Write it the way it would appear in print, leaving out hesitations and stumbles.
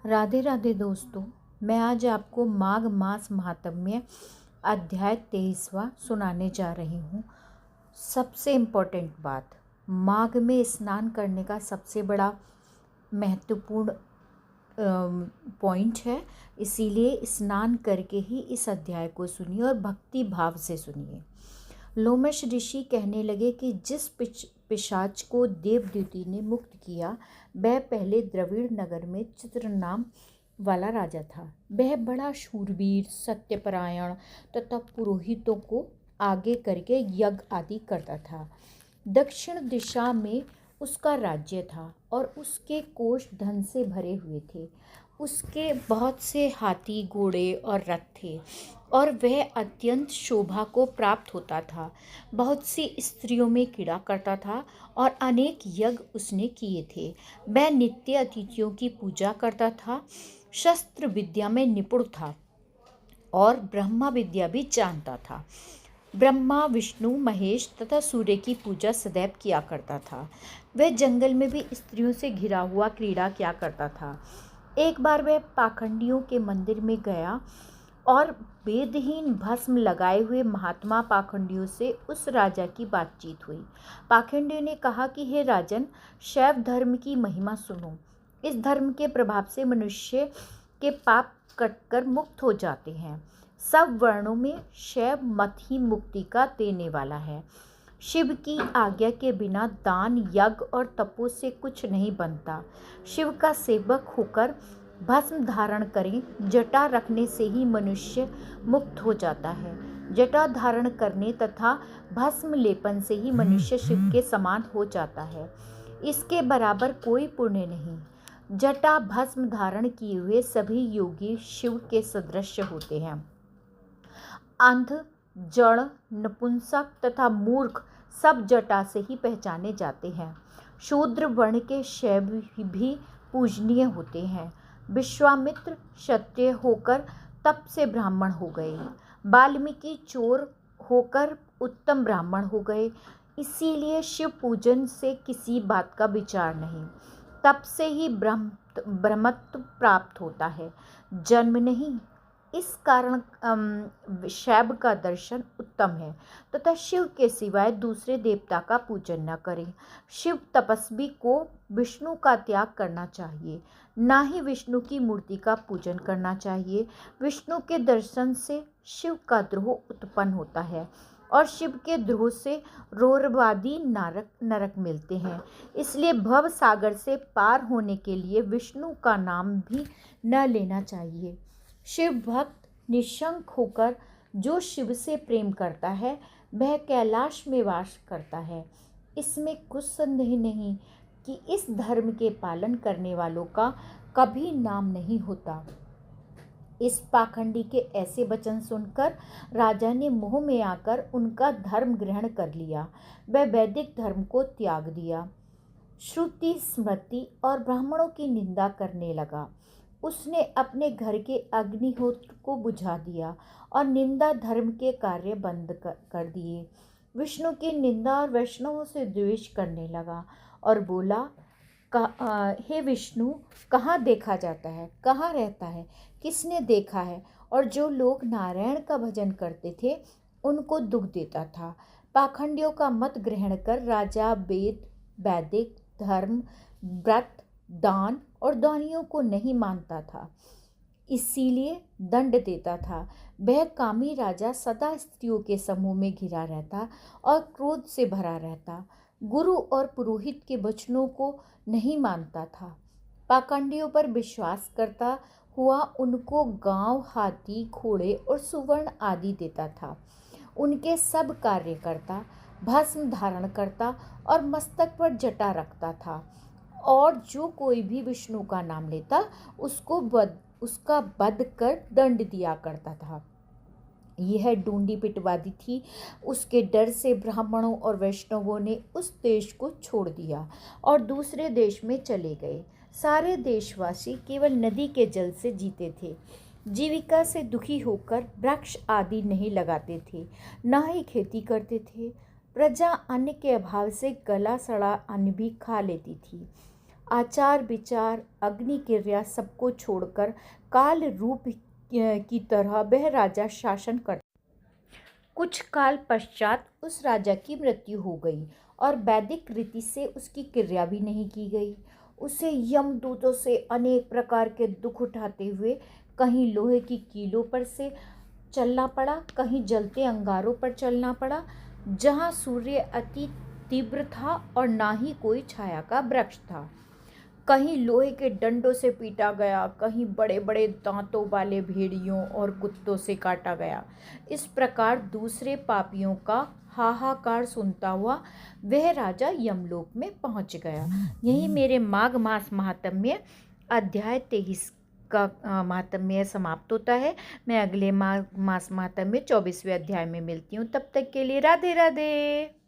राधे राधे दोस्तों। मैं आज आपको माघ मास महात्म्य अध्याय 23वां सुनाने जा रही हूँ। सबसे इम्पोर्टेंट बात, माघ में स्नान करने का सबसे बड़ा महत्वपूर्ण पॉइंट है। इसीलिए स्नान करके ही इस अध्याय को सुनिए और भक्ति भाव से सुनिए। लोमश ऋषि कहने लगे कि जिस पिशाच को देवद्युति ने मुक्त किया वह पहले द्रविड़ नगर में चित्र नाम वाला राजा था। वह बड़ा शूरवीर, सत्यपरायण तथा पुरोहितों को आगे करके यज्ञ आदि करता था। दक्षिण दिशा में उसका राज्य था और उसके कोष धन से भरे हुए थे। उसके बहुत से हाथी, घोड़े और रथ थे और वह अत्यंत शोभा को प्राप्त होता था। बहुत सी स्त्रियों में क्रीड़ा करता था और अनेक यज्ञ उसने किए थे। वह नित्य अतिथियों की पूजा करता था, शस्त्र विद्या में निपुण था और ब्रह्मा विद्या भी जानता था। ब्रह्मा, विष्णु, महेश तथा सूर्य की पूजा सदैव किया करता था। वह जंगल में भी स्त्रियों से घिरा हुआ क्रीड़ा किया करता था। एक बार वह पाखंडियों के मंदिर में गया और वेदहीन भस्म लगाए हुए महात्मा पाखंडियों से उस राजा की बातचीत हुई। पाखंडियों ने कहा कि हे राजन, शैव धर्म की महिमा सुनो। इस धर्म के प्रभाव से मनुष्य के पाप कटकर मुक्त हो जाते हैं। सब वर्णों में शैव मत ही मुक्ति का देने वाला है। शिव की आज्ञा के बिना दान, यज्ञ और तपों से कुछ नहीं बनता। शिव का सेवक होकर भस्म धारण करें। जटा रखने से ही मनुष्य मुक्त हो जाता है। जटा धारण करने तथा भस्म लेपन से ही मनुष्य शिव के समान हो जाता है। इसके बराबर कोई पुण्य नहीं। जटा भस्म धारण किए हुए सभी योगी शिव के सदृश होते हैं। अंध, जड़, नपुंसक तथा मूर्ख सब जटा से ही पहचाने जाते हैं। शूद्र वर्ण के शैव भी पूजनीय होते हैं। विश्वामित्र क्षत्रिय होकर तप से ब्राह्मण हो गए। वाल्मीकि चोर होकर उत्तम ब्राह्मण हो गए। इसीलिए शिव पूजन से किसी बात का विचार नहीं। तप से ही ब्रह्मत्व प्राप्त होता है, जन्म नहीं। इस कारण शैव का दर्शन उत्तम है तथा शिव के सिवाय दूसरे देवता का पूजन न करें। शिव तपस्वी को विष्णु का त्याग करना चाहिए, ना ही विष्णु की मूर्ति का पूजन करना चाहिए। विष्णु के दर्शन से शिव का द्रोह उत्पन्न होता है और शिव के द्रोह से रोरवादी नरक मिलते हैं। इसलिए भव सागर से पार होने के लिए विष्णु का नाम भी न लेना चाहिए। शिव भक्त निशंक होकर जो शिव से प्रेम करता है वह कैलाश में वास करता है। इसमें कुछ संदेह नहीं कि इस धर्म के पालन करने वालों का कभी नाम नहीं होता। इस पाखंडी के ऐसे वचन सुनकर राजा ने मोह में आकर उनका धर्म ग्रहण कर लिया। वह वैदिक धर्म को त्याग दिया, श्रुति, स्मृति और ब्राह्मणों की निंदा करने लगा। उसने अपने घर के अग्निहोत्र को बुझा दिया और निंदा धर्म के कार्य बंद कर दिए। विष्णु की निंदा और वैष्णवों से द्वेष करने लगा और बोला, हे विष्णु, कहाँ देखा जाता है, कहाँ रहता है, किसने देखा है? और जो लोग नारायण का भजन करते थे उनको दुख देता था। पाखंडियों का मत ग्रहण कर राजा वेद, वैदिक धर्म, व्रत, दान और दानियों को नहीं मानता था, इसीलिए दंड देता था। वह कामी राजा सदा स्त्रियों के समूह में घिरा रहता और क्रोध से भरा रहता। गुरु और पुरोहित के वचनों को नहीं मानता था। पाखंडियों पर विश्वास करता हुआ उनको गांव, हाथी, घोड़े और सुवर्ण आदि देता था। उनके सब कार्य करता, भस्म धारण करता और मस्तक पर जटा रखता था और जो कोई भी विष्णु का नाम लेता उसका वध कर दंड दिया करता था। यह डूंडी पिटवादी थी। उसके डर से ब्राह्मणों और वैष्णवों ने उस देश को छोड़ दिया और दूसरे देश में चले गए। सारे देशवासी केवल नदी के जल से जीते थे। जीविका से दुखी होकर वृक्ष आदि नहीं लगाते थे, ना ही खेती करते थे। प्रजा अन्न के अभाव से गला सड़ा अन्न भी खा लेती थी। आचार विचार अग्नि क्रिया सबको छोड़कर काल रूप की तरह वह राजा शासन करता। कुछ काल पश्चात उस राजा की मृत्यु हो गई और वैदिक रीति से उसकी क्रिया भी नहीं की गई। उसे यमदूतों से अनेक प्रकार के दुख उठाते हुए कहीं लोहे की कीलों पर से चलना पड़ा, कहीं जलते अंगारों पर चलना पड़ा, जहाँ सूर्य अति तीव्र था और ना ही कोई छाया का वृक्ष था। कहीं लोहे के डंडों से पीटा गया, कहीं बड़े बड़े दांतों वाले भेड़ियों और कुत्तों से काटा गया। इस प्रकार दूसरे पापियों का हाहाकार सुनता हुआ वह राजा यमलोक में पहुंच गया। यही मेरे माघ मास महात्म्य अध्याय 23 का महात्म्य समाप्त होता है। मैं अगले माघ मास महात्म्य 24वें अध्याय में मिलती हूँ। तब तक के लिए राधे राधे।